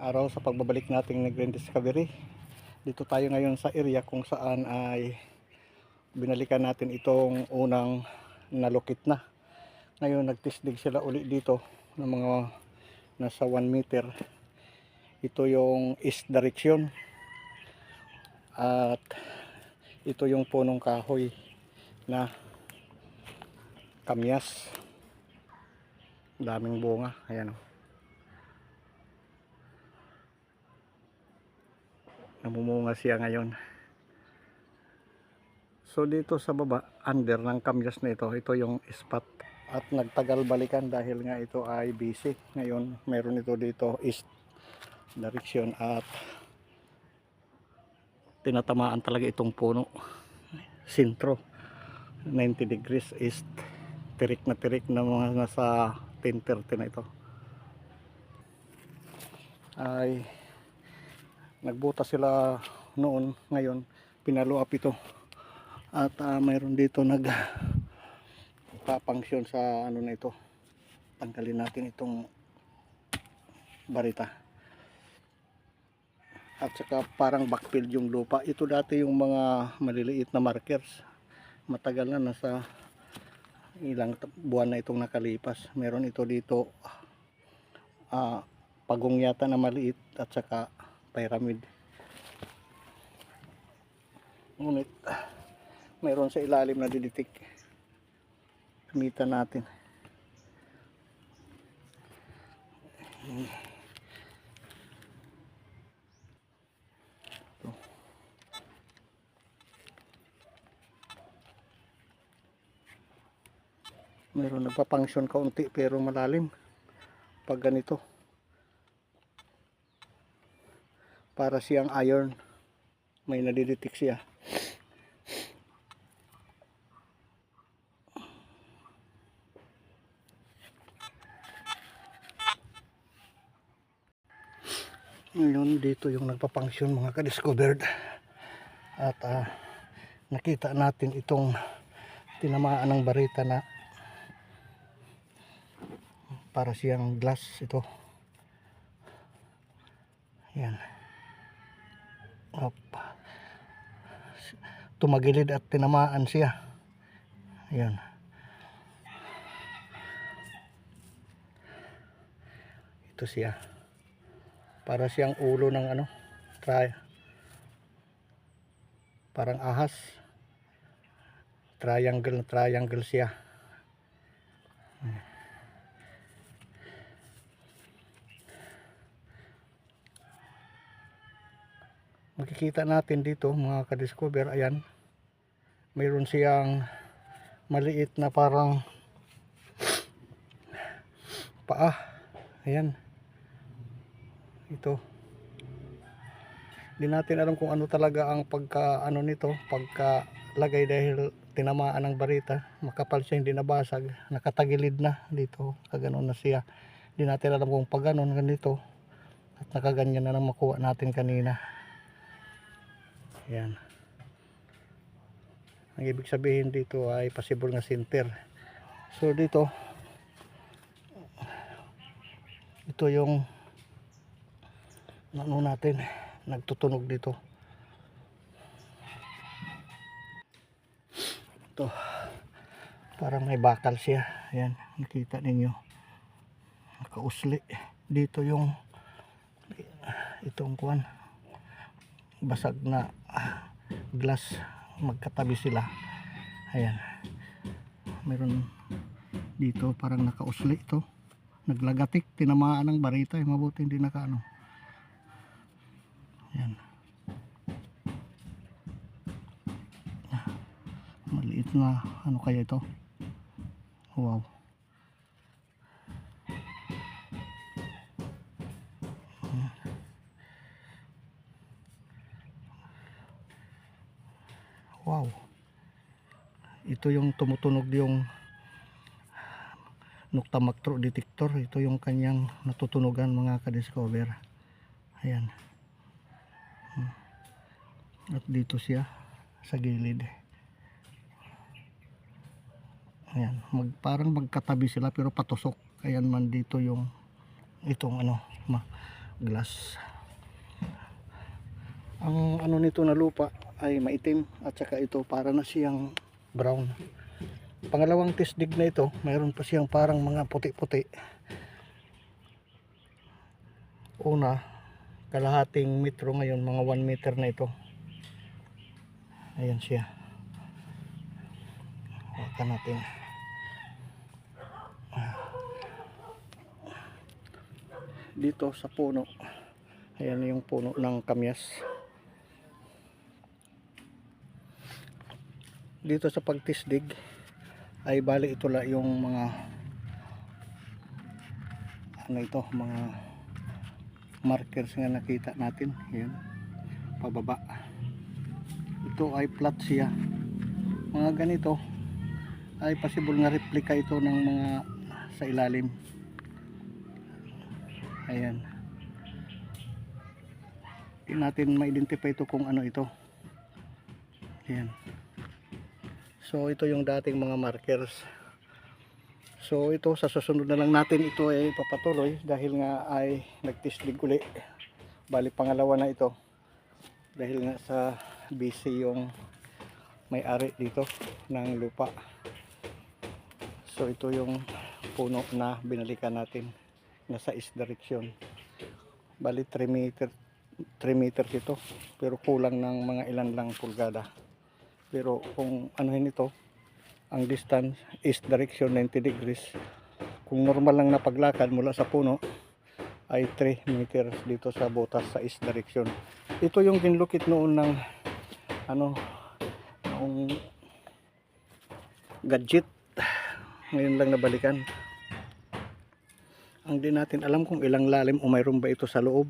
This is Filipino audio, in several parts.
araw sa pagbabalik nating Green Discovery. Dito tayo ngayon sa area kung saan ay binalikan natin itong unang nalukit na. Ngayon nagtisdig sila uli dito ng mga nasa 1 meter. Ito yung east direction at ito yung punong kahoy na kamyas. Daming bunga, ayan o. Namumunga siya ngayon. So dito sa baba, under ng kamyas na ito yung spot. At nagtagal balikan dahil nga ito ay busy. Ngayon meron ito dito east direction at tinatamaan talaga itong puno. Sintro, 90 degrees east. Tirik na mga nasa 10:30 na ito. Ay nagbuta sila noon, ngayon pinalo up ito. At mayroon dito nagpapangsyon sa ano na ito. Tanggalin natin itong barita. At saka parang backfill yung lupa. Ito dati yung mga maliliit na markers. Matagal na, nasa ilang buwan na itong nakalipas. Meron ito dito pagong yata na maliit at saka pyramid. Ngunit mayroon sa ilalim na diditik. Gamitan natin. Ito. Mayroon nagpapangsyon kaunti pero malalim pag ganito. Para siyang iron, may nadiditik siya. Ngayon dito yung nagpapangsyon mga ka-discovered. At nakita natin itong tinamaan ng barita na para siyang glass ito. Yan. Tumagilid at tinamaan siya. Ayan. Ito siya. Para siyang ulo ng ano, parang ahas. Triangle siya. Makikita natin dito mga ka-discover, ayan, mayroon siyang maliit na parang paa. Ayan, ito hindi natin alam kung ano talaga ang pagka ano nito, pagka lagay dahil tinamaan ng barita. Makapal siya, hindi nabasag, nakatagilid na dito, kaganon na siya. Hindi natin alam kung pag ganon ganito at nakaganyan na lang makuha natin kanina. Ayan. Ang ibig sabihin dito ay possible nga center. So dito, ito yung ano natin, nagtutunog dito. Ito, parang may bakal siya. Ayan, nakita ninyo. Nakausli. Dito yung itong kuwan, basag na glass, magkatabi sila. Ayan, meron dito parang nakausli ito, naglagatik, tinamaan ng barita, mabuti hindi nakaano. Ayan, maliit na ano kaya ito. Wow. Wow. Ito yung tumutunog yung Nukta-Mactro detector. Ito yung kanyang natutunugan mga ka-discover. Ayan. At dito siya sa gilid. Ayan. Parang magkatabi sila pero patusok. Ayan man dito yung itong ano, glass. Ang ano nito na lupa ay maitim at saka ito para na siyang brown. Pangalawang tisdig na ito, mayroon pa siyang parang mga puti-puti. Una, kalahating metro, ngayon mga 1 meter na ito. Ayan siya. Hawakan natin. Dito sa puno, ayan yung puno ng kamyas. Dito sa pagtisdig ay bali ito la yung mga ano ito, mga markers nga nakita natin. Ayan, pababa. Ito ay flat siya. Mga ganito ay possible nga replika ito ng mga sa ilalim. Ayan. Hindi natin ma-identify ito kung ano ito. Ayan. So ito yung dating mga markers. So ito sa susunod na lang natin ito ay papatuloy dahil nga ay nagtisdig uli. Bali pangalawa na ito. Dahil nga sa busy yung may-ari dito ng lupa. So ito yung puno na binalikan natin. Nasa east direction. Bali 3 meters ito, pero kulang ng mga ilan lang pulgada. Pero kung anuhin ito, ang distance east direction 90 degrees. Kung normal lang na paglakad mula sa puno ay 3 meters dito sa butas sa east direction. Ito yung ginlukit noon ng ano, noong gadget. Ngayon lang nabalikan. Ang di natin alam kung ilang lalim o mayroon ba ito sa loob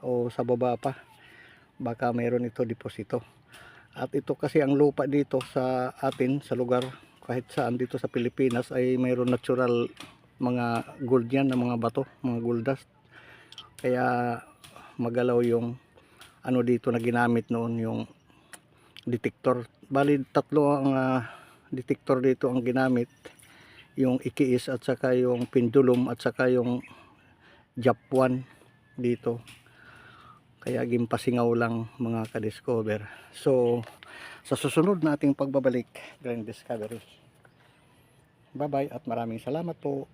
o sa baba pa. Baka mayroon ito deposito. At ito kasi ang lupa dito sa atin, sa lugar, kahit saan dito sa Pilipinas ay mayroon natural mga gold yan, na mga bato, mga gold dust. Kaya magalaw yung ano dito na ginamit noon, yung detector. Bali tatlo ang detector dito ang ginamit. Yung ikiis at saka yung pendulum at saka yung Jap1 dito. Kaya gimpasingaw lang mga ka-discover. So sa susunod nating pagbabalik, Grand Discovery. Bye bye at maraming salamat po.